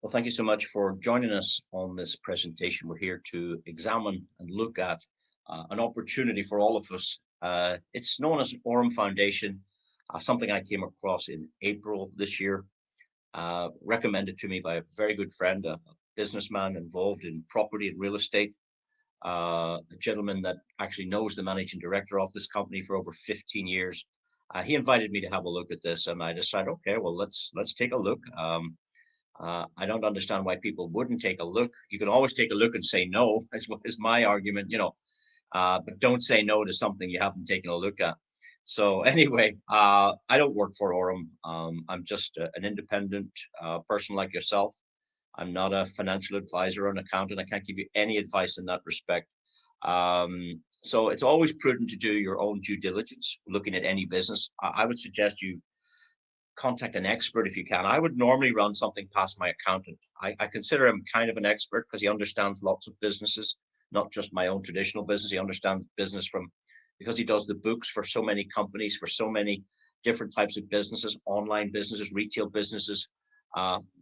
Well, thank you so much for joining us on this presentation. We're here to examine and look at an opportunity for all of us. It's known as Aurum Foundation, something I came across in April this year, recommended to me by a very good friend, a businessman involved in property and real estate, a gentleman that actually knows the managing director of this company for over 15 years. He invited me to have a look at this, and I decided, okay, well, let's take a look. I don't understand why people wouldn't take a look. You can always take a look and say no, is what is my argument, but don't say no to something you haven't taken a look at. So anyway, I don't work for Aurum. I'm just an independent person like yourself. I'm not a financial advisor or an accountant. I can't give you any advice in that respect. So it's always prudent to do your own due diligence looking at any business. I would suggest you contact an expert if you can. I would normally run something past my accountant. I consider him kind of an expert because he understands lots of businesses, not just my own traditional business. He understands business from because he does the books for so many companies, for so many different types of businesses, online businesses, retail businesses.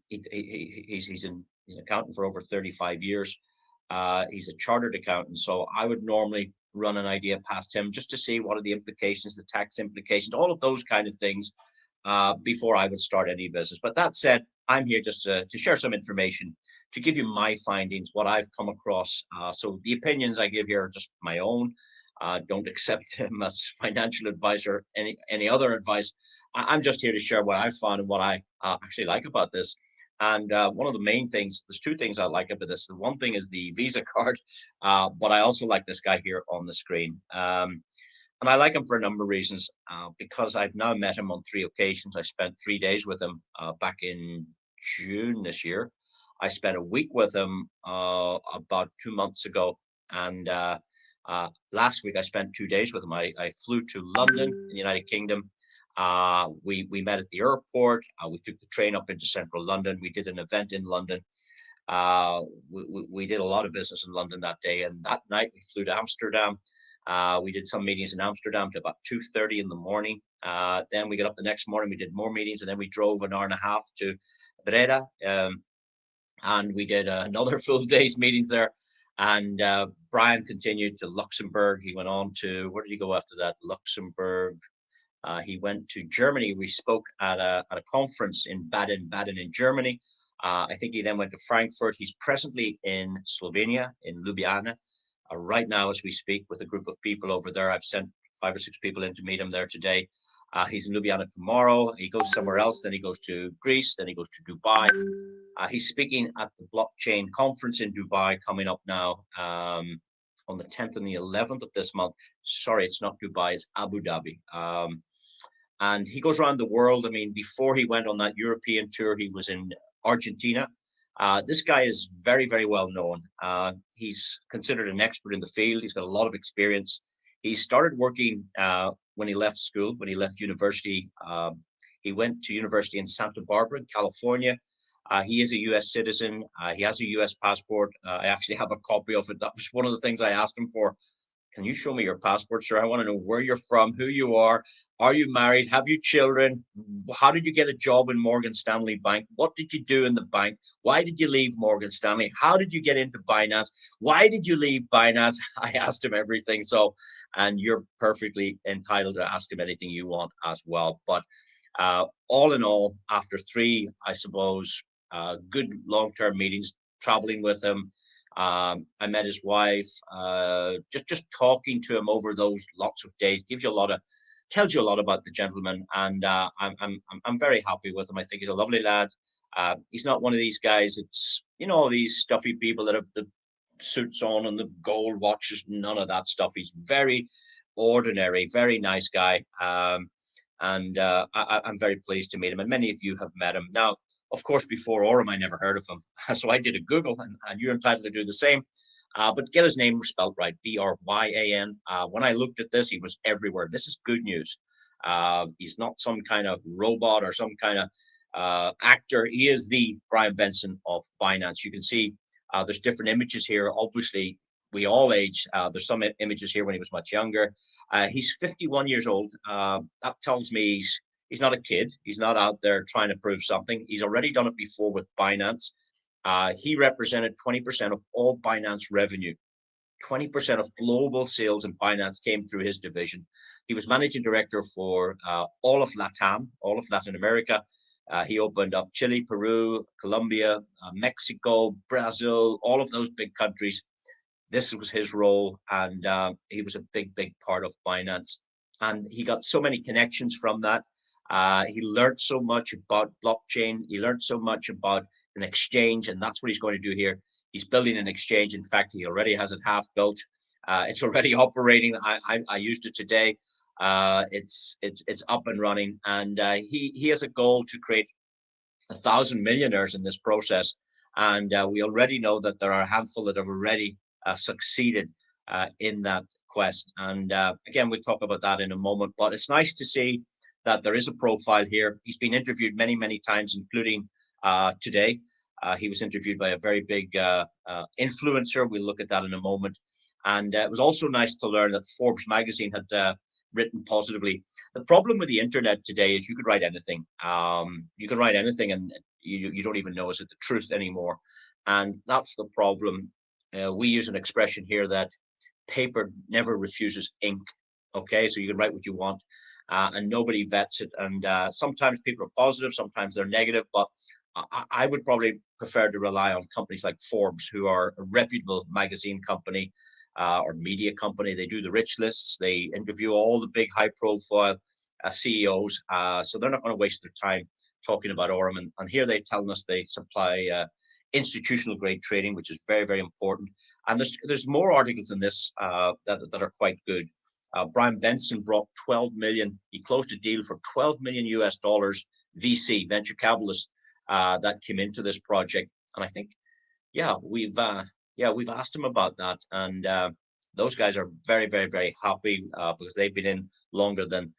He's an accountant for over 35 years. He's a chartered accountant. So I would normally run an idea past him just to see what are the implications, the tax implications, all of those kind of things before I would start any business. But that said, I'm here just to share some information, to give you my findings, what I've come across. So the opinions I give here are just my own. Don't accept him as financial advice or any other advice. I'm just here to share what I found and what I actually like about this. And one of the main things, there's two things I like about this. The one thing is the Visa card, but I also like this guy here on the screen. And I like him for a number of reasons, because I've now met him on three occasions. I spent 3 days with him back in June this year. I spent a week with him about 2 months ago. And last week I spent 2 days with him. I flew to London in the United Kingdom. We met at the airport. We took the train up into central London. We did an event in London. We did a lot of business in London that day. And that night we flew to Amsterdam. We did some meetings in Amsterdam to about 2:30 in the morning. Then we got up the next morning, we did more meetings, and then we drove an hour and a half to Breda, and we did another full day's meetings there. And Brian continued to Luxembourg. He went on to, where did he go after that? Luxembourg. He went to Germany. We spoke at a conference in Baden in Germany. I think he then went to Frankfurt. He's presently in Slovenia, in Ljubljana, right now as we speak, with a group of people over there. I've sent 5 or 6 people in to meet him there today. He's in Ljubljana tomorrow. He goes somewhere else. Then he goes to Greece. Then he goes to Dubai. He's speaking at the blockchain conference in Dubai coming up now on the 10th and the 11th of this month. Sorry, it's not Dubai, it's Abu Dhabi. And he goes around the world. I mean, before he went on that European tour, he was in Argentina. This guy is very, very well known. He's considered an expert in the field. He's got a lot of experience. He started working when he left school, when he left university. He went to university in Santa Barbara, California. He is a U.S. citizen. He has a U.S. passport. I actually have a copy of it. That was one of the things I asked him for. Can you show me your passport, sir? I want to know where you're from, who you are. Are you married? Have you children? How did you get a job in Morgan Stanley Bank? What did you do in the bank? Why did you leave Morgan Stanley? How did you get into Binance? Why did you leave Binance? I asked him everything. So, and you're perfectly entitled to ask him anything you want as well. But all in all, after three, I suppose, good long-term meetings, traveling with him, I met his wife. Just talking to him over those lots of days tells you a lot about the gentleman, and I'm very happy with him. I think he's a lovely lad. He's not one of these guys. It's these stuffy people that have the suits on and the gold watches. None of that stuff. He's very ordinary, very nice guy. And I'm very pleased to meet him. And many of you have met him now. Of course, before Aurum, I never heard of him. So I did a Google, and you're entitled to do the same. But get his name spelled right, Bryan. When I looked at this, he was everywhere. This is good news. He's not some kind of robot or some kind of actor. He is the Bryan Benson of Binance. You can see there's different images here. Obviously, we all age. There's some images here when he was much younger. He's 51 years old. That tells me he's not a kid. He's not out there trying to prove something. He's already done it before with Binance. He represented 20% of all Binance revenue. 20% of global sales in Binance came through his division. He was managing director for all of LATAM, all of Latin America. He opened up Chile, Peru, Colombia, Mexico, Brazil, all of those big countries. This was his role, and he was a big part of Binance. And he got so many connections from that. He learned so much about blockchain. He learned so much about an exchange, and that's what he's going to do here. He's building an exchange. In fact, he already has it half built. It's already operating. I used it today. It's up and running, and he has a goal to create 1,000 millionaires in this process. And we already know that there are a handful that have already succeeded in that quest. And again, we'll talk about that in a moment. But it's nice to see that there is a profile here. He's been interviewed many times, including today. He was interviewed by a very big influencer. We'll look at that in a moment. And it was also nice to learn that Forbes magazine had written positively. The problem with the internet today is you could write anything. You can write anything, and you don't even know is it the truth anymore. And that's the problem. We use an expression here that paper never refuses ink. Okay, so you can write what you want, and nobody vets it. And sometimes people are positive, sometimes they're negative. But I would probably prefer to rely on companies like Forbes, who are a reputable magazine company or media company. They do the rich lists. They interview all the big high-profile CEOs. So they're not going to waste their time talking about Aurum. And here they're telling us they supply institutional grade trading, which is very important. And there's more articles in this that are quite good. Bryan Benson brought 12 million. He closed a deal for 12 million US dollars. VC, venture capitalists, that came into this project. And I think, we've asked him about that, and those guys are very happy because they've been in longer than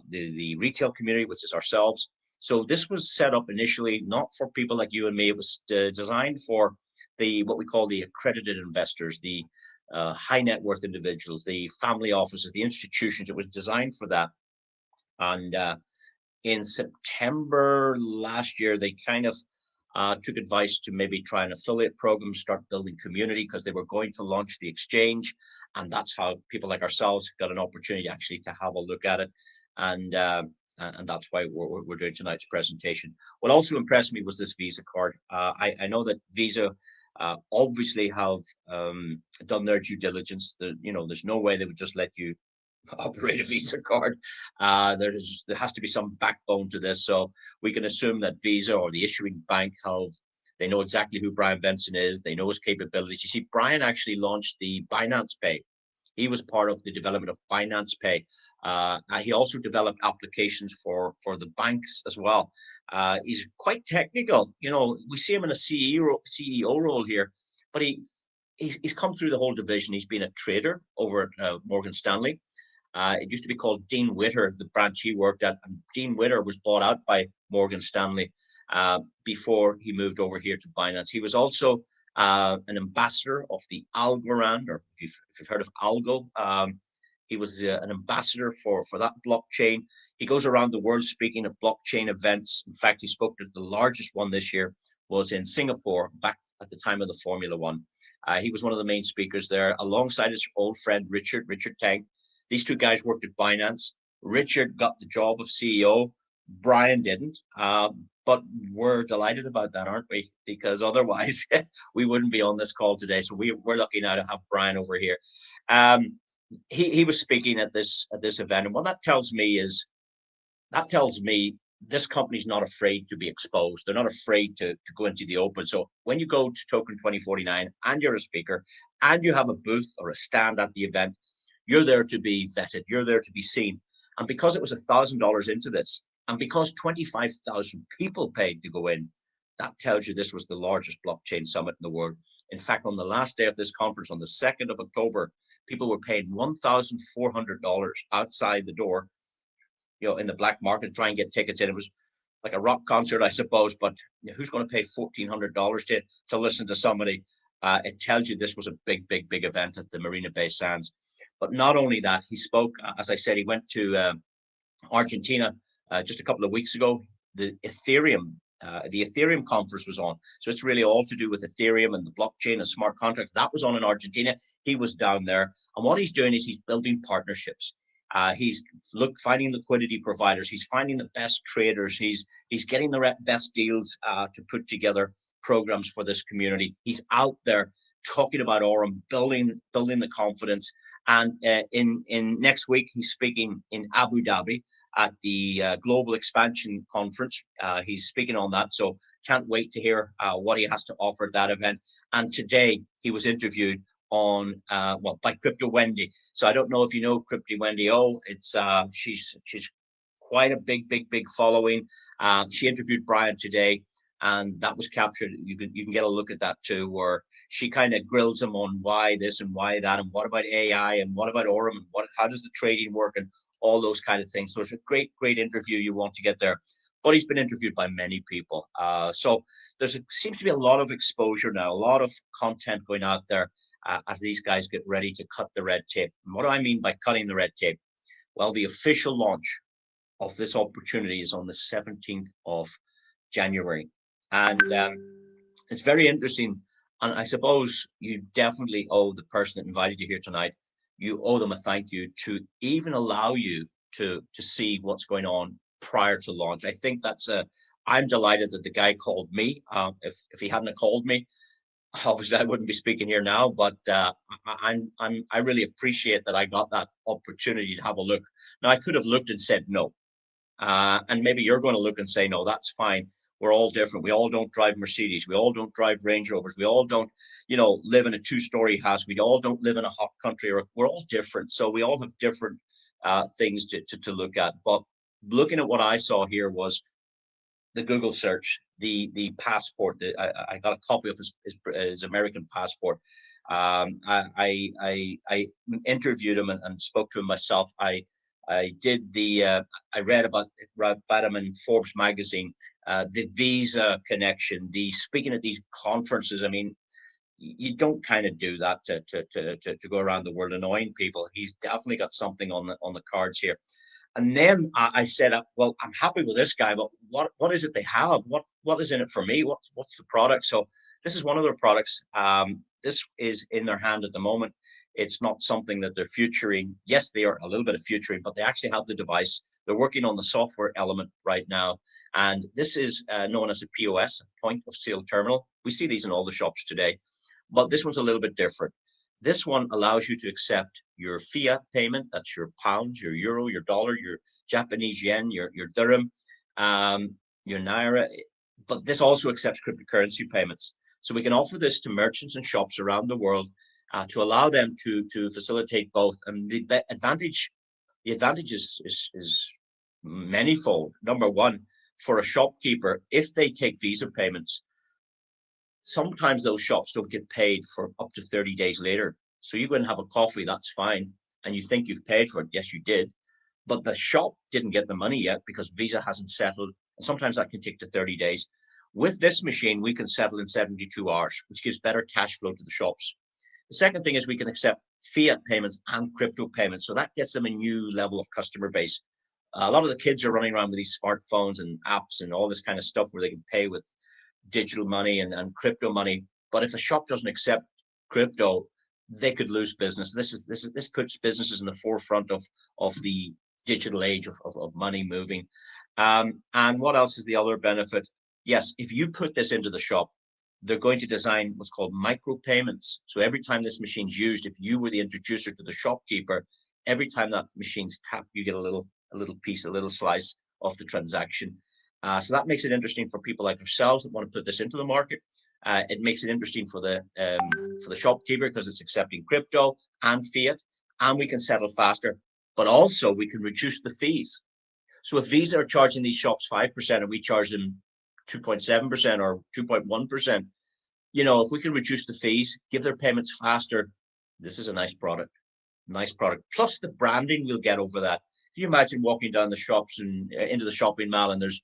the retail community, which is ourselves. So this was set up initially not for people like you and me. It was designed for what we call the accredited investors, the high net worth individuals, the family offices, the institutions. It was designed for that. And in September last year, they kind of took advice to maybe try an affiliate program, start building community, because they were going to launch the exchange. And that's how people like ourselves got an opportunity actually to have a look at it. And that's why we're doing tonight's presentation. What also impressed me was this Visa card. I know that Visa obviously have done their due diligence. There's no way they would just let you operate a Visa card. There has to be some backbone to this. So we can assume that Visa or the issuing bank they know exactly who Bryan Benson is. They know his capabilities. You see, Bryan actually launched the Binance Pay. He was part of the development of Binance Pay. He also developed applications for the banks as well. He's quite technical. We see him in a CEO role here, but he's come through the whole division. He's been a trader over at Morgan Stanley. It used to be called Dean Witter, the branch he worked at. And Dean Witter was bought out by Morgan Stanley before he moved over here to Binance. He was also an ambassador of the Algorand, or if you've heard of Algo. He was an ambassador for that blockchain. He goes around the world speaking at blockchain events. In fact, he spoke at the largest one this year, was in Singapore, back at the time of the Formula One. He was one of the main speakers there, alongside his old friend, Richard Tang. These two guys worked at Binance. Richard got the job of CEO. Bryan didn't. But we're delighted about that, aren't we? Because otherwise, we wouldn't be on this call today. So we're lucky now to have Bryan over here. He was speaking at this event. And what that tells me is, this company's not afraid to be exposed. They're not afraid to go into the open. So when you go to Token 2049 and you're a speaker and you have a booth or a stand at the event, you're there to be vetted. You're there to be seen. And because it was $1,000 into this, and because 25,000 people paid to go in, that tells you this was the largest blockchain summit in the world. In fact, on the last day of this conference, on the 2nd of October, people were paid $1,400 outside the door, in the black market to try and get tickets in. It was like a rock concert, I suppose, but who's going to pay $1,400 to listen to somebody? It tells you this was a big event at the Marina Bay Sands. But not only that, he spoke, as I said, he went to Argentina just a couple of weeks ago. The Ethereum the Ethereum conference was on. So it's really all to do with Ethereum and the blockchain and smart contracts. That was on in Argentina. He was down there. And what he's doing is he's building partnerships. He's finding liquidity providers. He's finding the best traders. He's getting the best deals to put together programs for this community. He's out there talking about Aurum, building the confidence. And in next week, he's speaking in Abu Dhabi at the Global Expansion Conference. He's speaking on that, so can't wait to hear what he has to offer at that event. And today he was interviewed on by Crypto Wendy. So I don't know if you know Crypto Wendy. Oh, it's she's quite a big following. She interviewed Bryan today, and that was captured. You can get a look at that too, where she kind of grills him on why this and why that, and what about AI, and what about Aurum, and how does the trading work, and all those kind of things. So it's a great interview. You want to get there. But he's been interviewed by many people. So seems to be a lot of exposure now, a lot of content going out there as these guys get ready to cut the red tape. And what do I mean by cutting the red tape? Well, the official launch of this opportunity is on the 17th of January. And it's very interesting. And I suppose you definitely owe the person that invited you here tonight, you owe them a thank you to even allow you to see what's going on prior to launch. I think I'm delighted that the guy called me. If he hadn't called me, obviously I wouldn't be speaking here now, but I really appreciate that I got that opportunity to have a look. Now, I could have looked and said no. And maybe you're going to look and say, no, that's fine. We're all different. We all don't drive Mercedes. We all don't drive Range Rovers. We all don't, live in a 2-story house. We all don't live in a hot country. We're all different. So we all have different things to look at. But looking at what I saw here was the Google search, the passport. I got a copy of his American passport. I interviewed him and spoke to him myself. I read about him in Forbes magazine. The visa connection, the speaking at these conferences. I mean, you don't kind of do that to go around the world annoying people. He's definitely got something on the cards here. And then I said, well, I'm happy with this guy, but what is it they have? What is in it for me? What's the product? So this is one of their products. This is in their hand at the moment. It's not something that they're futuring. Yes, they are a little bit of futuring, but they actually have the device. They're working on the software element right now. And this is known as a POS, point of sale terminal. We see these in all the shops today, but this one's a little bit different. This one allows you to accept your fiat payment. That's your pounds, your euro, your dollar, your Japanese yen, your dirham, your naira. But this also accepts cryptocurrency payments. So we can offer this to merchants and shops around the world to allow them to facilitate both. And the advantage is manifold. Number one, for a shopkeeper, if they take Visa payments, sometimes those shops don't get paid for up to 30 days later. So you go and have a coffee, that's fine. And you think you've paid for it. Yes, you did. But the shop didn't get the money yet because Visa hasn't settled. And sometimes that can take to 30 days. With this machine, we can settle in 72 hours, which gives better cash flow to the shops. The second thing is we can accept fiat payments and crypto payments. So that gets them a new level of customer base. A lot of the kids are running around with these smartphones and apps and all this kind of stuff where they can pay with digital money and crypto money. But if a shop doesn't accept crypto, they could lose business. This puts businesses in the forefront of the digital age of money moving. And what else is the other benefit? Yes, if you put this into the shop, they're going to design what's called micro payments. So every time this machine's used, if you were the introducer to the shopkeeper, every time that machine's tapped, you get a little piece, a little slice of the transaction. So that makes it interesting for people like ourselves that want to put this into the market. It makes it interesting for the shopkeeper because it's accepting crypto and fiat, and we can settle faster. But also we can reduce the fees. So if Visa are charging these shops 5% and we charge them 2.7% or 2.1%, if we can reduce the fees, give their payments faster, this is a nice product. Nice product. Plus the branding we'll get over that. Can you imagine walking down the shops and into the shopping mall and there's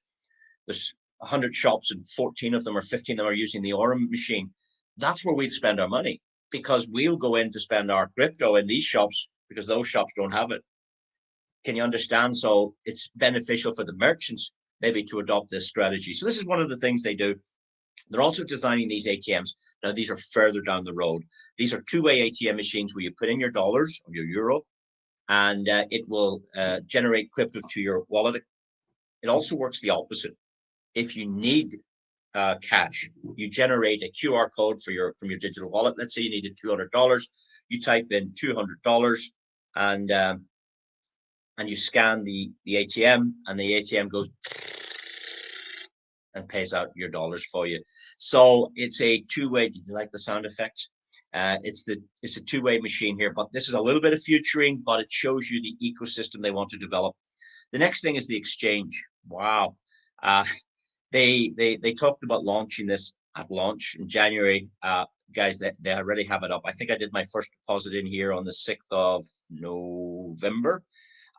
100 shops and 14 of them or 15 of them are using the Aurum machine? That's where we'd spend our money because we'll go in to spend our crypto in these shops because those shops don't have it. Can you understand? So it's beneficial for the merchants maybe to adopt this strategy. So this is one of the things they do. They're also designing these ATMs. Now, these are further down the road. These are two-way ATM machines where you put in your dollars or your euro, and it will generate crypto to your wallet. It also works the opposite. If you need cash, you generate a QR code for from your digital wallet. Let's say you needed $200. You type in $200, and you scan the ATM, and the ATM goes and pays out your dollars for you. So it's a two-way. Did you like the sound effects? It's a two-way machine here, but this is a little bit of futuring, but it shows you the ecosystem they want to develop. The next thing is the exchange. Wow. They talked about launching this at launch in January. Guys, they already have it up. I think I did my first deposit in here on the 6th of November.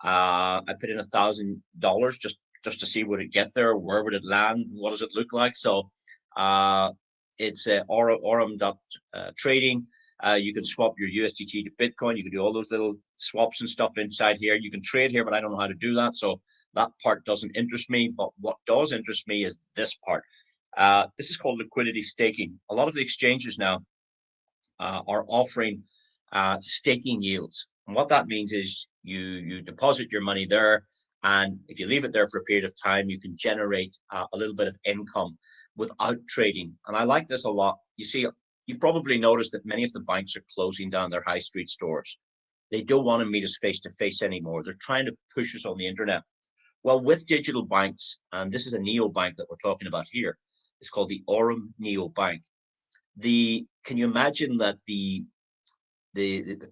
I put in $1,000 just to see would it get there, where would it land, what does it look like. So it's Aurum trading. You can swap your USDT to Bitcoin. You can do all those little swaps and stuff inside here. You can trade here, but I don't know how to do that. So that part doesn't interest me. But what does interest me is this part. This is called liquidity staking. A lot of the exchanges now are offering staking yields. And what that means is you deposit your money there, and if you leave it there for a period of time, you can generate a little bit of income without trading. And I like this a lot. You see, you probably noticed that many of the banks are closing down their high street stores. They don't want to meet us face to face anymore. They're trying to push us on the internet. Well, with digital banks, and this is a NeoBank that we're talking about here, it's called the Aurum NeoBank. Can you imagine that the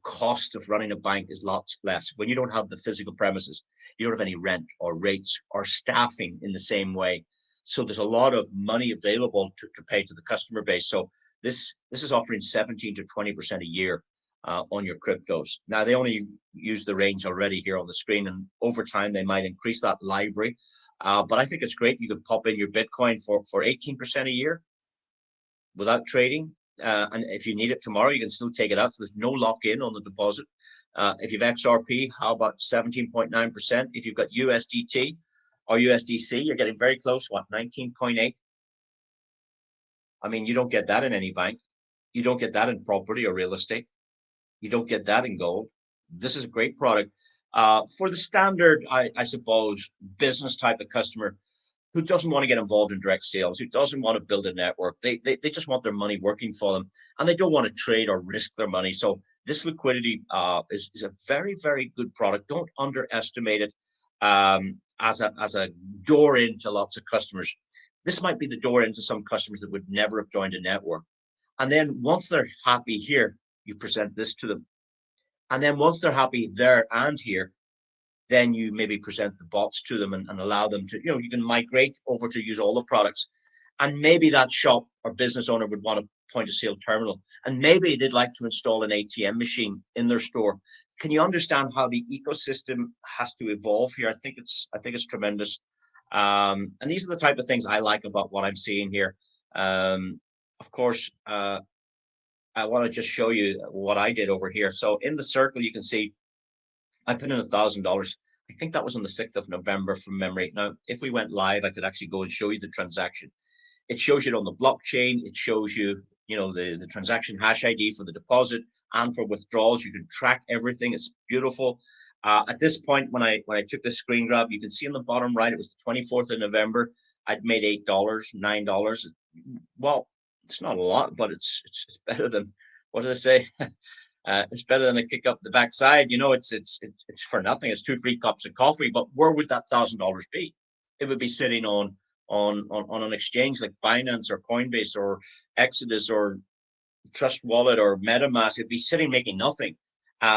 cost of running a bank is lots less when you don't have the physical premises? You don't have any rent or rates or staffing in the same way. So there's a lot of money available to pay to the customer base. So this is offering 17 to 20% a year on your cryptos. Now, they only use the range already here on the screen, and over time they might increase that library. But I think it's great. You can pop in your Bitcoin for 18% a year without trading. And if you need it tomorrow, you can still take it out. So there's no lock-in on the deposit. If you've XRP, how about 17.9%? If you've got USDT or USDC, you're getting very close. What, 19.8? I mean, you don't get that in any bank. You don't get that in property or real estate. You don't get that in gold. This is a great product for the standard, I suppose, business type of customer who doesn't want to get involved in direct sales, who doesn't want to build a network. They just want their money working for them, and they don't want to trade or risk their money. So this liquidity is a very, very good product. Don't underestimate it as a door into lots of customers. This might be the door into some customers that would never have joined a network. And then once they're happy here, you present this to them. And then once they're happy there and here, then you maybe present the bots to them and allow them to, you can migrate over to use all the products. And maybe that shop or business owner would want a point of sale terminal. And maybe they'd like to install an ATM machine in their store. Can you understand how the ecosystem has to evolve here? I think it's tremendous. And these are the type of things I like about what I'm seeing here. Of course, I want to just show you what I did over here. So in the circle, you can see I put in $1,000. I think that was on the 6th of November from memory. Now, if we went live, I could actually go and show you the transaction. It shows you it on the blockchain. It shows you, the transaction hash ID for the deposit and for withdrawals. You can track everything. It's beautiful. At this point, when I took the screen grab, you can see on the bottom right, it was the 24th of November. I'd made $8, $9. Well, it's not a lot, but it's better than, what did I say? It's better than a kick up the backside. It's for nothing. It's 2 free cups of coffee. But where would that $1,000 be? It would be sitting on an exchange like Binance or Coinbase or Exodus or Trust Wallet or MetaMask. It'd be sitting making nothing.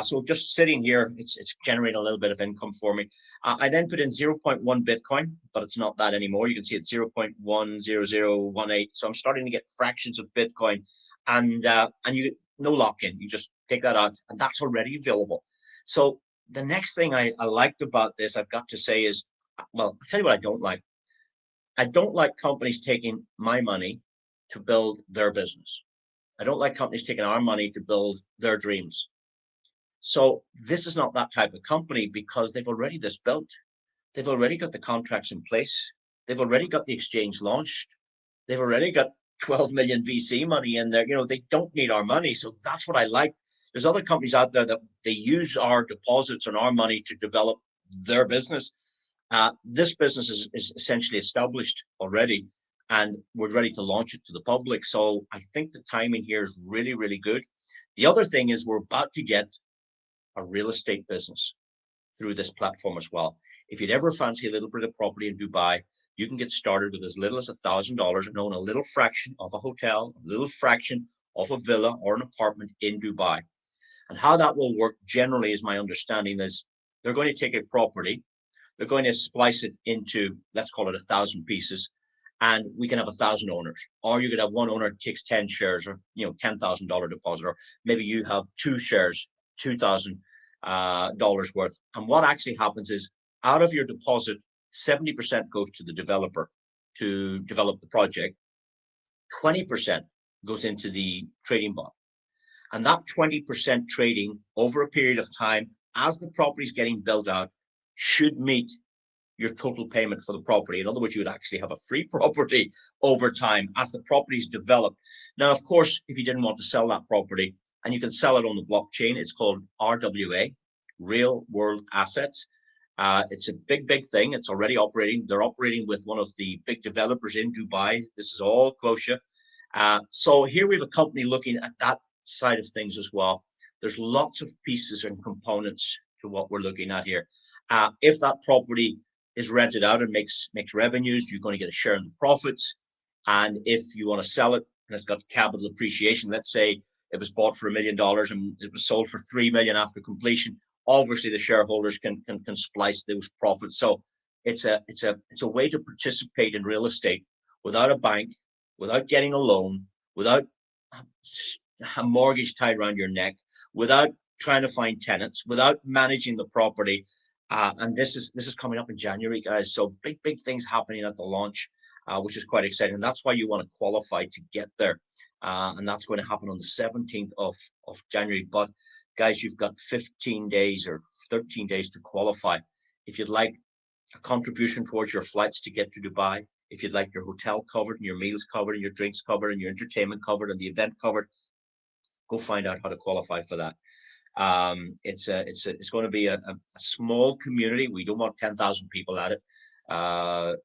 So just sitting here, it's generating a little bit of income for me. I then put in 0.1 Bitcoin, but it's not that anymore. You can see it's 0.10018. So I'm starting to get fractions of Bitcoin, and you no lock-in. You just take that out, and that's already available. So the next thing I liked about this, I've got to say, is, well, I'll tell you what I don't like. I don't like companies taking my money to build their business. I don't like companies taking our money to build their dreams. So this is not that type of company because they've already this built. They've already got the contracts in place. They've already got the exchange launched. They've already got 12 million VC money in there. They don't need our money. So that's what I like. There's other companies out there that they use our deposits and our money to develop their business. This business is essentially established already, and we're ready to launch it to the public. So I think the timing here is really, really good. The other thing is we're about to get a real estate business through this platform as well. If you'd ever fancy a little bit of property in Dubai, you can get started with as little as $1,000 and own a little fraction of a hotel, a little fraction of a villa or an apartment in Dubai. And how that will work generally, is my understanding, is they're going to take a property, they're going to splice it into, let's call it 1,000 pieces, and we can have 1,000 owners. Or you could have one owner takes 10 shares, or $10,000 deposit, or maybe you have 2 shares, $2,000 worth. And what actually happens is, out of your deposit, 70% goes to the developer to develop the project, 20% goes into the trading bot. And that 20% trading over a period of time, as the property is getting built out, should meet your total payment for the property. In other words, you would actually have a free property over time as the property is developed. Now, of course, if you didn't want to sell that property, and you can sell it on the blockchain, it's called RWA, Real World Assets. It's a big, big thing. It's already operating. They're operating with one of the big developers in Dubai. This is all kosher. So here we have a company looking at that side of things as well. There's lots of pieces and components to what we're looking at here. If that property is rented out and makes revenues, you're going to get a share in the profits. And if you want to sell it and it's got capital appreciation, let's say it was bought for $1 million and it was sold for $3 million after completion, obviously the shareholders can splice those profits. So it's a way to participate in real estate without a bank, without getting a loan, without a mortgage tied around your neck, without trying to find tenants, without managing the property. And this is coming up in January, guys. So big things happening at the launch, which is quite exciting. And that's why you want to qualify to get there. And that's going to happen on the 17th of January. But guys, you've got 15 days or 13 days to qualify. If you'd like a contribution towards your flights to get to Dubai, if you'd like your hotel covered and your meals covered and your drinks covered and your entertainment covered and the event covered, go find out how to qualify for that. It's going to be a small community. We don't want 10,000 people at it.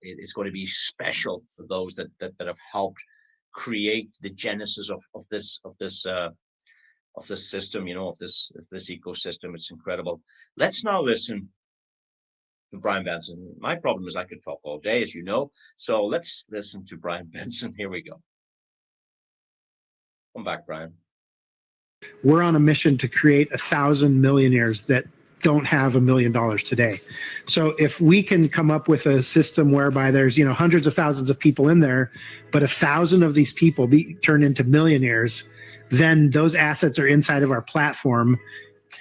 It's going to be special for those that have helped create the genesis of this system, of this ecosystem. It's incredible. Let's now listen to Bryan Benson. My problem is I could talk all day, as you know. So let's listen to Bryan Benson. Here we go. Come back, Bryan. We're on a mission to create 1,000 millionaires that don't have $1 million today. So if we can come up with a system whereby there's hundreds of thousands of people in there, but 1,000 of these people turn into millionaires, then those assets are inside of our platform.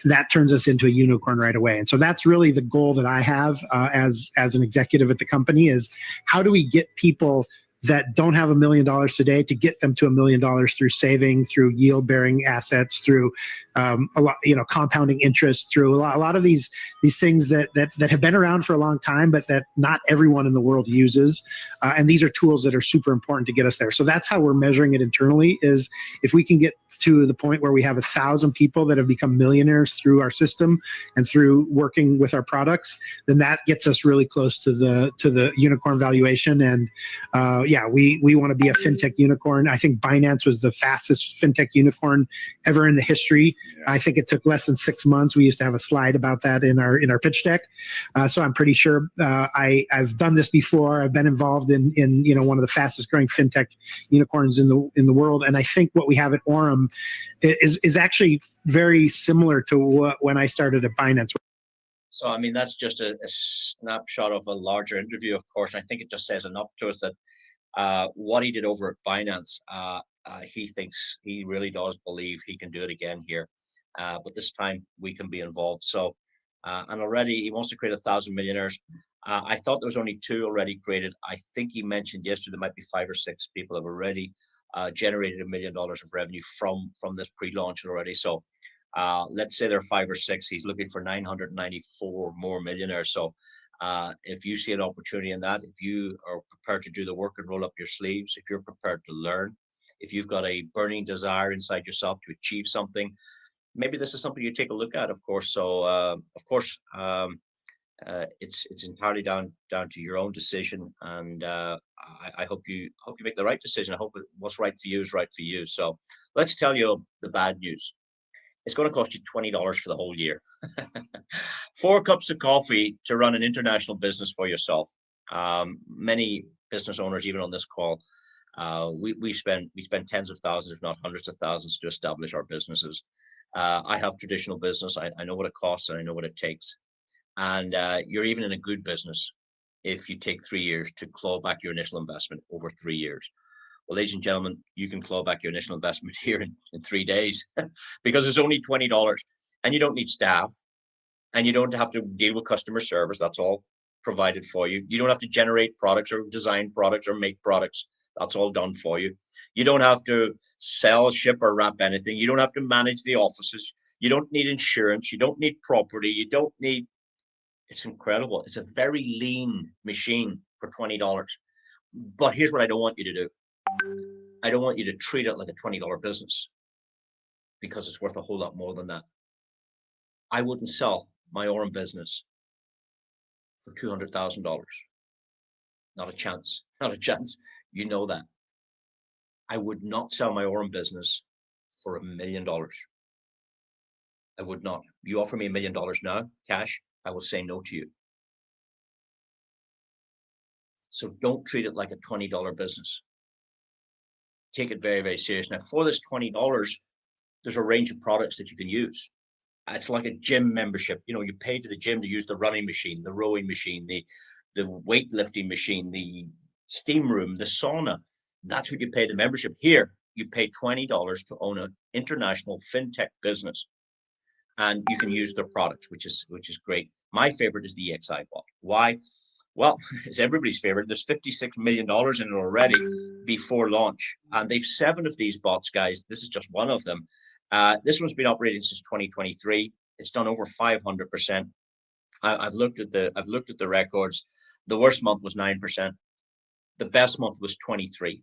That turns us into a unicorn right away. And so that's really the goal that I have as an executive at the company, is how do we get people that don't have $1 million today to get them to $1 million through saving, through yield-bearing assets, through a lot, compounding interest, through a lot of these things that have been around for a long time, but that not everyone in the world uses. And these are tools that are super important to get us there. So that's how we're measuring it internally, is if we can get to the point where we have 1,000 people that have become millionaires through our system and through working with our products, then that gets us really close to the unicorn valuation. And we want to be a fintech unicorn. I think Binance was the fastest fintech unicorn ever in the history. Yeah. I think it took less than 6 months. We used to have a slide about that in our pitch deck. So I'm pretty sure I've done this before. I've been involved in one of the fastest growing fintech unicorns in the world. And I think what we have at Aurum is actually very similar to when I started at Binance. So, I mean, that's just a snapshot of a larger interview, of course. I think it just says enough to us that what he did over at Binance, he really does believe he can do it again here. But this time we can be involved. So, and already he wants to create 1,000 millionaires. I thought there was only 2 already created. I think he mentioned yesterday there might be 5 or 6 people have already generated $1 million of revenue from this pre-launch already. So let's say there are 5 or 6. He's looking for 994 more millionaires. So If you see an opportunity in that, if you are prepared to do the work and roll up your sleeves, if you're prepared to learn, if you've got a burning desire inside yourself to achieve something, maybe this is something you take a look at, of course. So, of course, it's entirely down to your own decision, and I hope you make the right decision. I hope what's right for you is right for you. So, let's tell you the bad news. It's going to cost you $20 for the whole year. 4 cups of coffee to run an international business for yourself. Many business owners, even on this call, we spend tens of thousands, if not hundreds of thousands, to establish our businesses. I have traditional business. I know what it costs and I know what it takes. And you're even in a good business if you take 3 years to claw back your initial investment over 3 years. Well, ladies and gentlemen, you can claw back your initial investment here in 3 days because it's only $20, and you don't need staff, and you don't have to deal with customer service. That's all provided for you. You don't have to generate products or design products or make products. That's all done for you. You don't have to sell, ship, or wrap anything. You don't have to manage the offices. You don't need insurance. You don't need property. You don't need. It's incredible. It's a very lean machine for $20. But here's what I don't want you to do. I don't want you to treat it like a $20 business, because it's worth a whole lot more than that. I wouldn't sell my Aurum business for $200,000. Not a chance. Not a chance. You know that. I would not sell my Aurum business for $1 million. I would not. You offer me $1 million now, cash, I will say no to you. So don't treat it like a $20 business. Take it very, very serious. Now, for this $20, there's a range of products that you can use. It's like a gym membership. You know, you pay to the gym to use the running machine, the rowing machine, the weightlifting machine, the steam room, the sauna. That's what you pay the membership. Here, you pay $20 to own an international fintech business, and you can use their products, which is great. My favorite is the EXI bot. Why? Well, it's everybody's favorite. There's $56 million in it already before launch, and they've 7 of these bots, guys. This is just one of them. This one's been operating since 2023. It's done over 500%. I've looked at the records. The worst month was 9%. The best month was 23.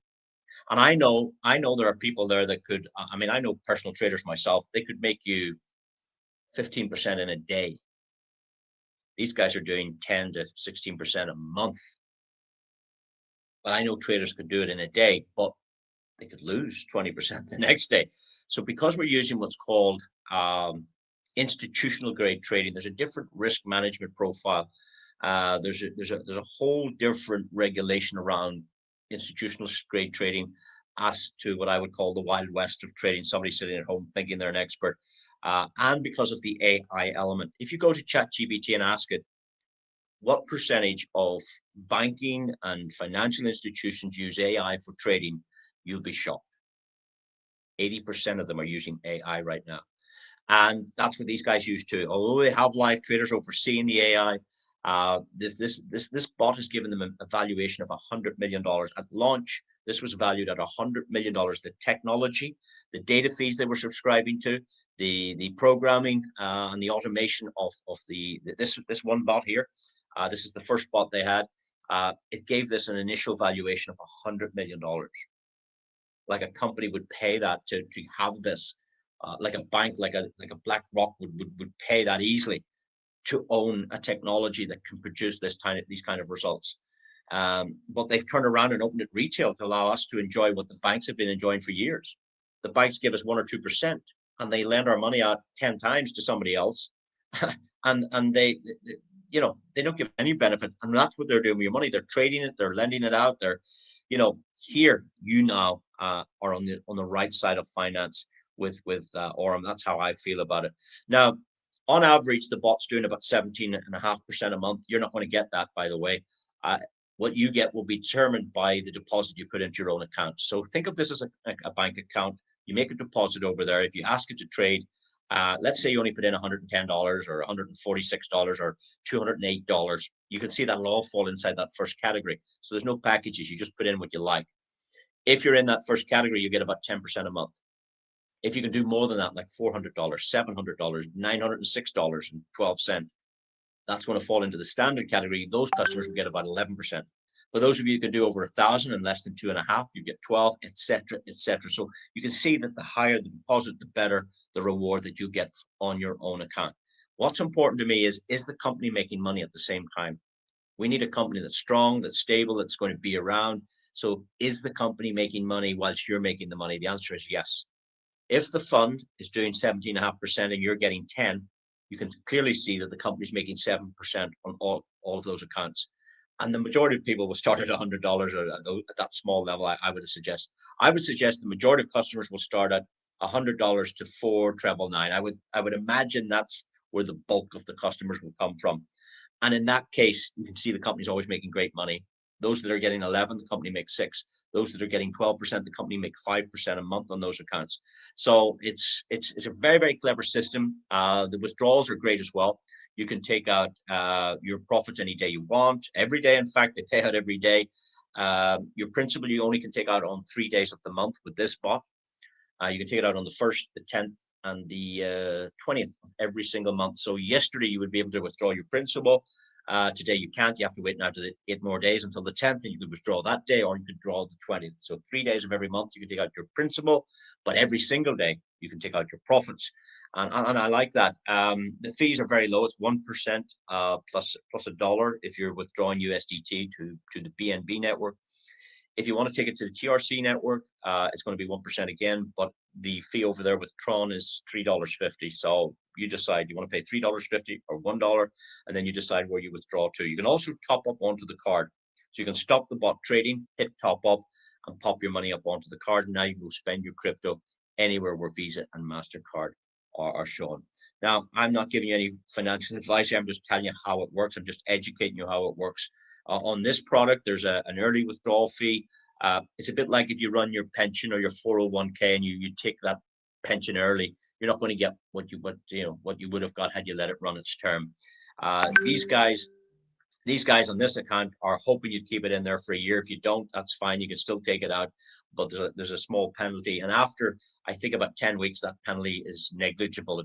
And I know there are people there that could. I mean, I know personal traders myself. They could make you 15% in a day. These guys are doing 10 to 16% a month. But I know traders could do it in a day, but they could lose 20% the next day. So because we're using what's called institutional grade trading, there's a different risk management profile. There's a whole different regulation around institutional grade trading as to what I would call the Wild West of trading, somebody sitting at home thinking they're an expert. And because of the AI element. If you go to ChatGPT and ask it, what percentage of banking and financial institutions use AI for trading, you'll be shocked. 80% of them are using AI right now. And that's what these guys use too. Although they have live traders overseeing the AI, this bot has given them a valuation of $100 million at launch. This was valued at $100 million. The technology, the data feeds they were subscribing to, the programming and the automation of this one bot here. This is the first bot they had. It gave this an initial valuation of $100 million. Like a company would pay that to have this, like a bank, like a BlackRock would pay that easily to own a technology that can produce these kind of results. But they've turned around and opened it retail to allow us to enjoy what the banks have been enjoying for years. The banks give us 1 or 2%, and they lend our money out 10 times to somebody else, and they don't give any benefit. And that's what they're doing with your money. They're trading it, they're lending it out. They're, here you now are on the right side of finance with Aurum. That's how I feel about it. Now, on average, the bot's doing about 17.5% a month. You're not going to get that, by the way. What you get will be determined by the deposit you put into your own account. So think of this as a bank account. You make a deposit over there. If you ask it to trade, let's say you only put in $110 or $146 or $208, you can see that'll all fall inside that first category. So there's no packages. You just put in what you like. If you're in that first category, you get about 10% a month. If you can do more than that, like $400, $700, $906.12, that's going to fall into the standard category. Those customers will get about 11%. For those of you who can do over 1,000 and less than 2.5, you get 12, etc., etc. So you can see that the higher the deposit, the better the reward that you get on your own account. What's important to me is the company making money at the same time? We need a company that's strong, that's stable, that's going to be around. So is the company making money whilst you're making the money? The answer is yes. If the fund is doing 17.5% and you're getting 10, you can clearly see that the company's making 7% on all of those accounts. And the majority of people will start at $100 or at that small level. I would suggest the majority of customers will start at $100 to 4,999. I would imagine that's where the bulk of the customers will come from. And in that case, you can see the company's always making great money. Those that are getting 11, the company makes 6. Those that are getting 12%, the company make 5% a month on those accounts. So it's a very, very clever system. The withdrawals are great as well. You can take out your profits any day you want, every day. In fact, they pay out every day. Your principal, you only can take out on 3 days of the month with this bot. You can take it out on the 1st, the 10th, and the 20th of every single month. So yesterday you would be able to withdraw your principal. Today you can't. You have to wait now to the 8 more days until the 10th, and you could withdraw that day, or you could draw the 20th. So 3 days of every month you can take out your principal, but every single day you can take out your profits. And I like that. The fees are very low. It's 1% plus $1 if you're withdrawing USDT to the BNB network. If you want to take it to the TRC network, it's going to be 1% again, but the fee over there with Tron is $3.50. So you decide you want to pay $3.50 or $1, and then you decide where you withdraw to. You can also top up onto the card. So you can stop the bot trading, hit top up, and pop your money up onto the card. And now you can go spend your crypto anywhere where Visa and MasterCard are shown. Now, I'm not giving you any financial advice here. I'm just telling you how it works. I'm just educating you how it works. On this product, there's an early withdrawal fee. It's a bit like if you run your pension or your 401k and you take that pension early, you're not going to get what you would have got had you let it run its term. These guys on this account are hoping you'd keep it in there for a year. If you don't, that's fine. You can still take it out, but there's a small penalty. And after, I think, about 10 weeks, that penalty is negligible.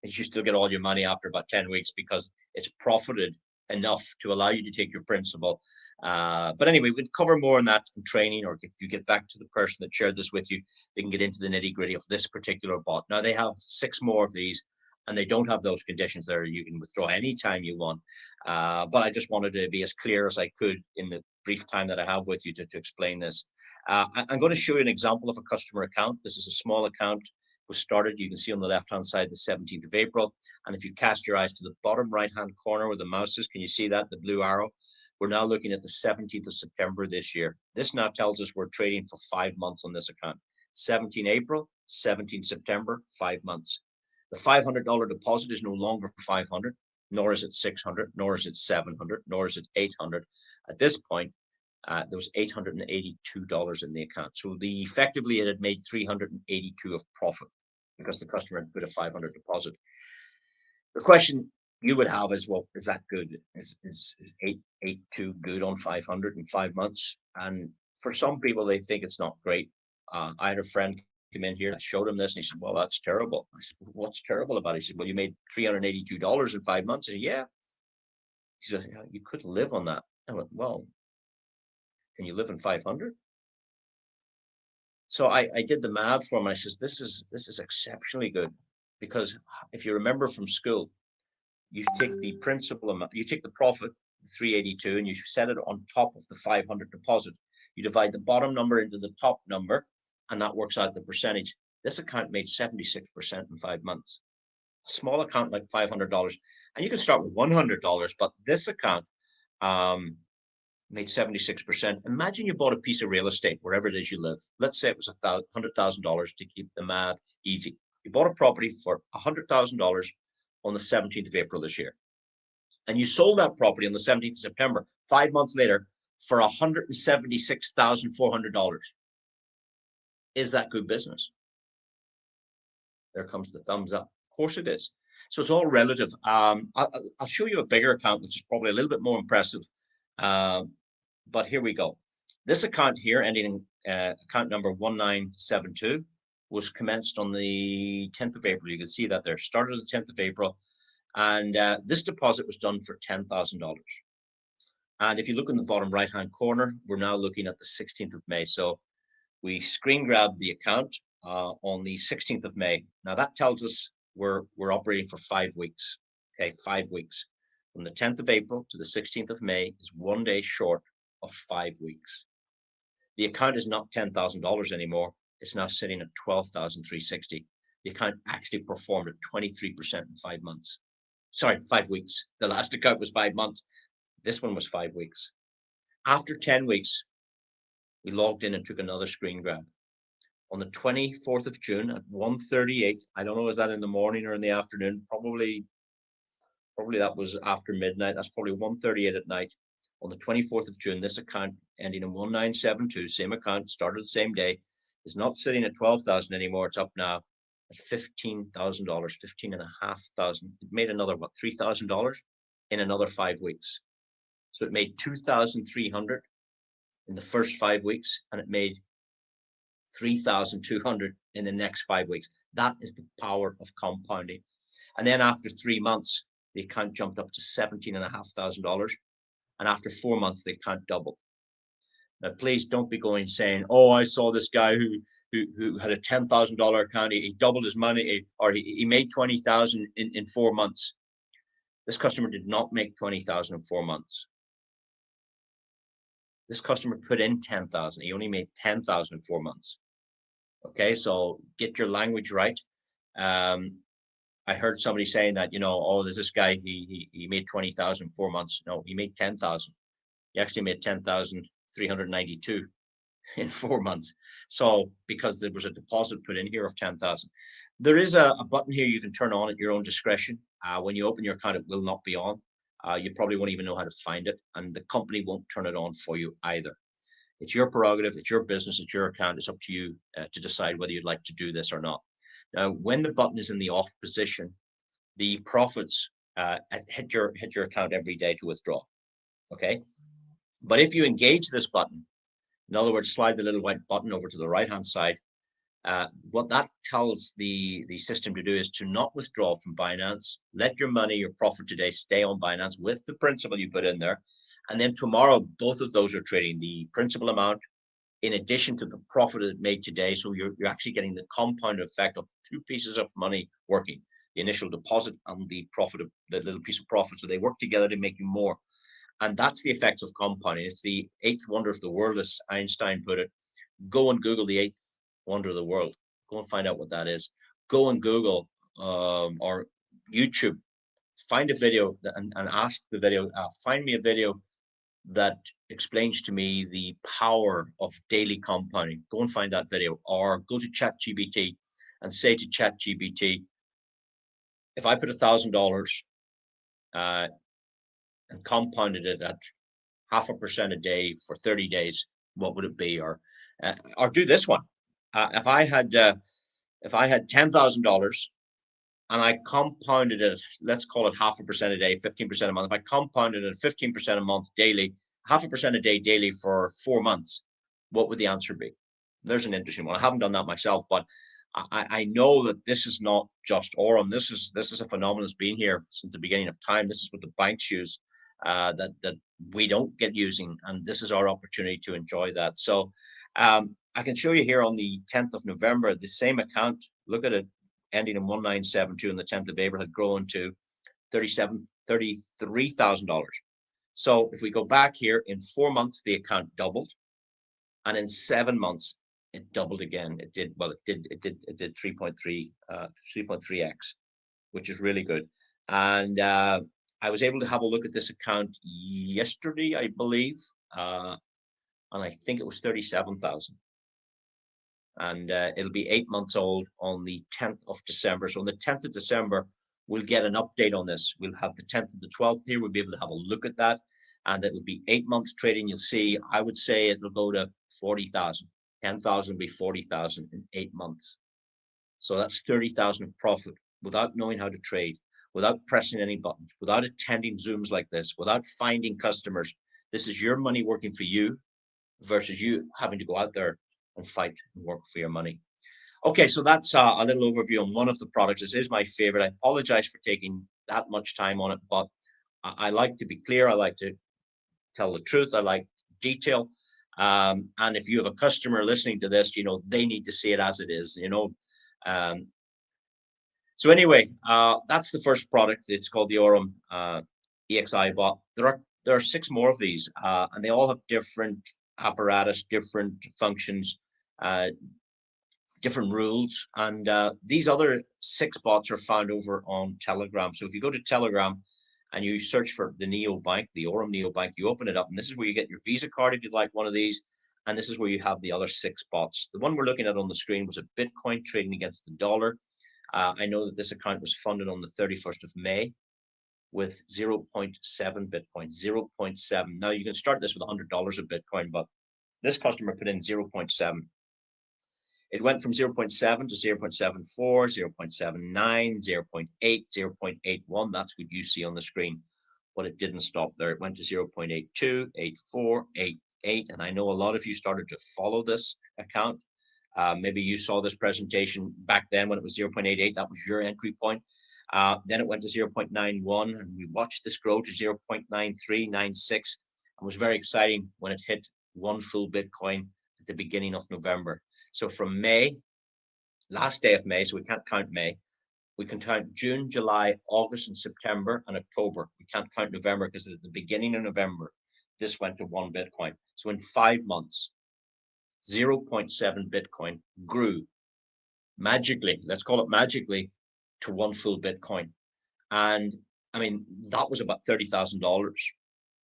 You still get all your money after about 10 weeks because it's profited enough to allow you to take your principal. But anyway, we'll cover more on that in training, or if you get back to the person that shared this with you, they can get into the nitty-gritty of this particular bot. Now, they have 6 more of these, and they don't have those conditions there. You can withdraw anytime you want. But I just wanted to be as clear as I could in the brief time that I have with you to explain this. I'm going to show you an example of a customer account. This is a small account. Was started, you can see on the left-hand side, the 17th of April. And if you cast your eyes to the bottom right-hand corner where the mouse is, can you see that, the blue arrow? We're now looking at the 17th of September this year. This now tells us we're trading for 5 months on this account. 17 April, 17 September, 5 months. The $500 deposit is no longer 500, nor is it 600, nor is it 700, nor is it 800. At this point, there was $882 in the account. So effectively it had made $382 of profit because the customer had put a 500 deposit. The question you would have is, well, is that good? Is 882 good on 500 in 5 months? And for some people, they think it's not great. I had a friend come in here, I showed him this, and he said, well, that's terrible. I said, what's terrible about it? He said, well, you made $382 in 5 months. I said, yeah. He said, you could live on that. I went, well, can you live in 500? So I did the math for him. I says, this is exceptionally good, because if you remember from school, you take the principal amount, you take the profit, 382, and you set it on top of the 500 deposit. You divide the bottom number into the top number, and that works out the percentage. This account made 76% in 5 months. A small account like $500, and you can start with $100, but this account made 76%. Imagine you bought a piece of real estate wherever it is you live. Let's say it was $100,000 to keep the math easy. You bought a property for $100,000 on the 17th of April this year, and you sold that property on the 17th of September, 5 months later, for $176,400. Is that good business? There comes the thumbs up. Of course it is. So it's all relative. I'll show you a bigger account, which is probably a little bit more impressive. But here we go. This account here, ending in account number 1972, was commenced on the 10th of April. You can see that there. Started on the 10th of April. And this deposit was done for $10,000. And if you look in the bottom right-hand corner, we're now looking at the 16th of May. So we screen grabbed the account on the 16th of May. Now that tells us we're operating for 5 weeks. Okay, 5 weeks. From the 10th of April to the 16th of May is 1 day short of 5 weeks. The account is not $10,000 anymore. It's now sitting at $12,360. The account actually performed at 23% in 5 months. Sorry, 5 weeks. The last account was 5 months. This one was 5 weeks. After 10 weeks, we logged in and took another screen grab. On the 24th of June at 1:38, I don't know, is that in the morning or in the afternoon? Probably that was after midnight. That's probably 1:38 at night. On the 24th of June, this account ending in 1972, same account, started the same day, is not sitting at 12,000 anymore. It's up now at $15,000, 15,500. It made another, what, $3,000 in another 5 weeks. So it made 2,300 in the first 5 weeks, and it made 3,200 in the next 5 weeks. That is the power of compounding. And then after 3 months, the account jumped up to $17,500. And after 4 months, the account doubled. Now, please don't be going saying, oh, I saw this guy who had a $10,000 account. He doubled his money, or he made 20,000 in 4 months. This customer did not make 20,000 in 4 months. This customer put in 10,000. He only made 10,000 in 4 months. Okay, so get your language right. I heard somebody saying that, you know, oh, there's this guy, he made 20,000 in 4 months. No, he made 10,000. He actually made 10,392 in 4 months. So because there was a deposit put in here of 10,000. There is a button here you can turn on at your own discretion. When you open your account, it will not be on. You probably won't even know how to find it, and the company won't turn it on for you either. It's your prerogative, it's your business, it's your account. It's up to you to decide whether you'd like to do this or not. Now, when the button is in the off position, the profits hit your account every day to withdraw. Okay, but if you engage this button, in other words, slide the little white button over to the right-hand side, what that tells the system to do is to not withdraw from Binance. Let your money, your profit today, stay on Binance with the principal you put in there. And then tomorrow, both of those are trading, the principal amount in addition to the profit it made today. So you're actually getting the compound effect of 2 pieces of money working, the initial deposit and the profit of the little piece of profit. So they work together to make you more. And that's the effect of compounding. It's the 8th wonder of the world, as Einstein put it. Go and Google the 8th wonder of the world. Go and find out what that is. Go and Google or YouTube. Find a video and ask the video, find me a video that explains to me the power of daily compounding. Go and find that video, or go to ChatGPT and say to ChatGPT, if I put $1,000 and compounded it at 0.5% a day for 30 days, what would it be? Or do this one. If I had $10,000 and I compounded it, let's call it 0.5% a day, 15% a month. If I compounded it 15% a month daily, 0.5% a day daily for 4 months, what would the answer be? There's an interesting one. I haven't done that myself, but I know that this is not just Aurum. This is a phenomenon that's been here since the beginning of time. This is what the banks use that we don't get using, and this is our opportunity to enjoy that. So I can show you here on the 10th of November, the same account. Look at it, ending in 1972, and the 10th of April had grown to $33,000. So if we go back here, in 4 months the account doubled, and in 7 months it doubled again. It did 3.3x, which is really good. And I was able to have a look at this account yesterday, I believe, and I think it was 37,000. And it'll be 8 months old on the 10th of December. So on the 10th of December, we'll get an update on this. We'll have the 10th and the 12th here. We'll be able to have a look at that. And it'll be 8 months trading. You'll see, I would say it'll go to 40,000. 10,000 will be 40,000 in 8 months. So that's 30,000 of profit without knowing how to trade, without pressing any buttons, without attending Zooms like this, without finding customers. This is your money working for you versus you having to go out there and fight and work for your money. Okay, so that's a little overview on one of the products. This is my favorite. I apologize for taking that much time on it, but I like to be clear. I like to tell the truth. I like detail. And if you have a customer listening to this, they need to see it as it is, Um, so anyway, that's the first product. It's called the Aurum EXI bot. There are 6 more of these, and they all have different apparatus, different functions, uh, different rules. And these other 6 bots are found over on Telegram. So if you go to Telegram and you search for the NeoBank, the Aurum NeoBank, you open it up, and this is where you get your Visa card if you'd like one of these. And this is where you have the other 6 bots. The one we're looking at on the screen was a Bitcoin trading against the dollar. I know that this account was funded on the 31st of May with 0.7 Bitcoin, 0.7. Now you can start this with $100 of Bitcoin, but this customer put in 0.7. It went from 0.7 to 0.74, 0.79, 0.8, 0.81. That's what you see on the screen. But it didn't stop there. It went to 0.82, 84, 88. And I know a lot of you started to follow this account. Maybe you saw this presentation back then when it was 0.88. That was your entry point. Then it went to 0.91, and we watched this grow to 0.93, 96. It was very exciting when it hit 1 full Bitcoin at the beginning of November. So from May, last day of May, so we can't count May, we can count June, July, August, and September, and October. We can't count November because at the beginning of November, this went to 1 Bitcoin. So in 5 months, 0.7 Bitcoin grew magically, let's call it magically, to 1 full Bitcoin. And I mean, that was about $30,000,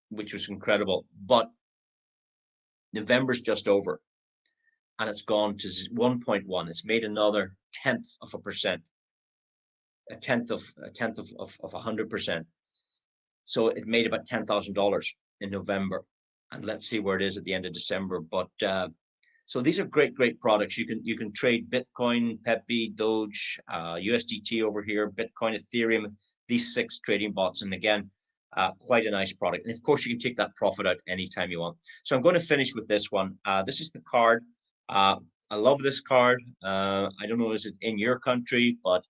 which was incredible. But November's just over, and it's gone to 1.1. It's made another 0.1%, a tenth of 100%. So it made about $10,000 in November, and let's see where it is at the end of December. But so these are great products. You can trade Bitcoin, Pepe, Doge, USDT over here, Bitcoin, Ethereum. These 6 trading bots, and again, quite a nice product. And of course, you can take that profit out anytime you want. So I'm going to finish with this one. This is the card. I love this card. I don't know, is it in your country, but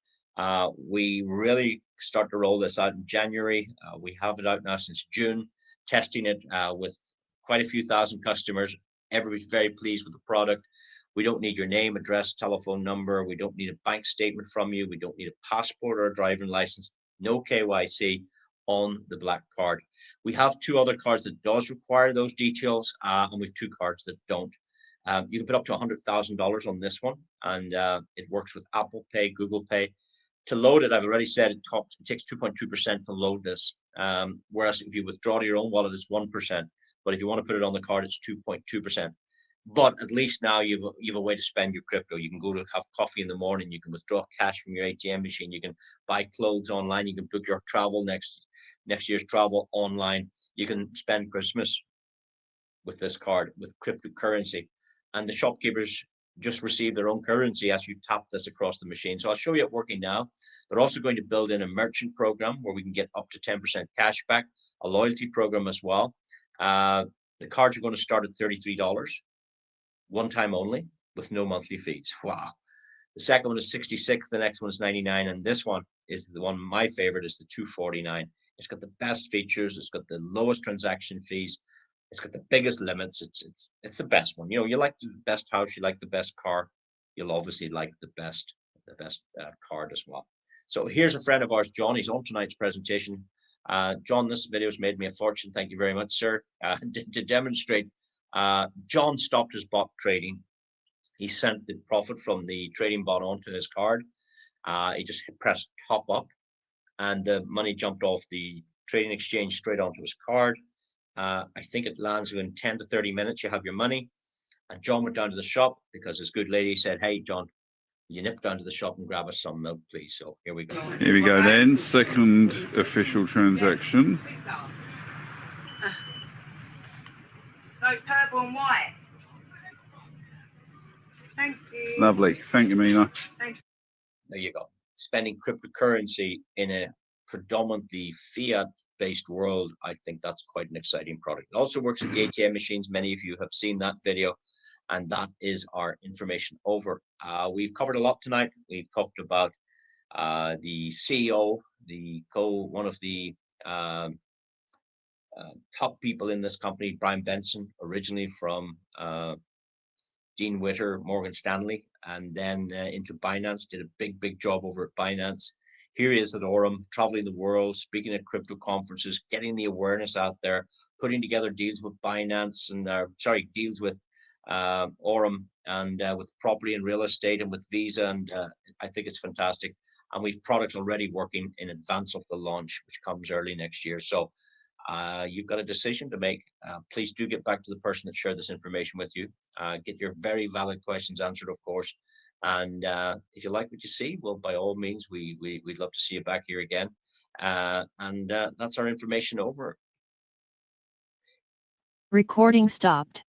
we really start to roll this out in January. We have it out now since June, testing it with quite a few thousand customers. Everybody's very pleased with the product. We don't need your name, address, telephone number. We don't need a bank statement from you. We don't need a passport or a driving license. No KYC on the black card. We have 2 other cards that does require those details, and we have 2 cards that don't. You can put up to $100,000 on this one, and it works with Apple Pay, Google Pay. To load it, I've already said it takes 2.2% to load this, whereas if you withdraw to your own wallet, it's 1%. But if you want to put it on the card, it's 2.2%. But at least now you've a way to spend your crypto. You can go to have coffee in the morning. You can withdraw cash from your ATM machine. You can buy clothes online. You can book your travel next year's travel online. You can spend Christmas with this card, with cryptocurrency. And the shopkeepers just receive their own currency as you tap this across the machine. So I'll show you it working now. They're also going to build in a merchant program where we can get up to 10% cash back, a loyalty program as well. The cards are going to start at $33, one time only, with no monthly fees. Wow. The second one is 66, the next one is 99, and this one is the one, my favorite, is the 249. It's got the best features, it's got the lowest transaction fees, it's got the biggest limits. It's the best one. You like the best house, you like the best car, you'll obviously like the best card as well. So here's a friend of ours, John. He's on tonight's presentation. John, this video has made me a fortune. Thank you very much, sir. To demonstrate, John stopped his bot trading. He sent the profit from the trading bot onto his card. He just pressed top up, and the money jumped off the trading exchange straight onto his card. I think it lands within 10 to 30 minutes. You have your money. And John went down to the shop because his good lady said, "Hey, John, you nip down to the shop and grab us some milk, please." So here we go. Here we go then, second official transaction. No, purple and white. Thank you. Lovely. Thank you, Mina. There you go. Spending cryptocurrency in a predominantly fiat-based world, I think that's quite an exciting product. It also works with the ATM machines. Many of you have seen that video. And that is our information over. We've covered a lot tonight. We've talked about the CEO, one of the top people in this company, Bryan Benson, originally from Dean Witter, Morgan Stanley, and then into Binance, did a big job over at Binance. Here he is at Aurum, traveling the world, speaking at crypto conferences, getting the awareness out there, putting together deals with Binance and deals with Aurum and with property and real estate and with Visa. And I think it's fantastic. And we've products already working in advance of the launch, which comes early next year. So you've got a decision to make. Please do get back to the person that shared this information with you. Get your very valid questions answered, of course. And if you like what you see, well, by all means, we'd love to see you back here again. And that's our information over. Recording stopped.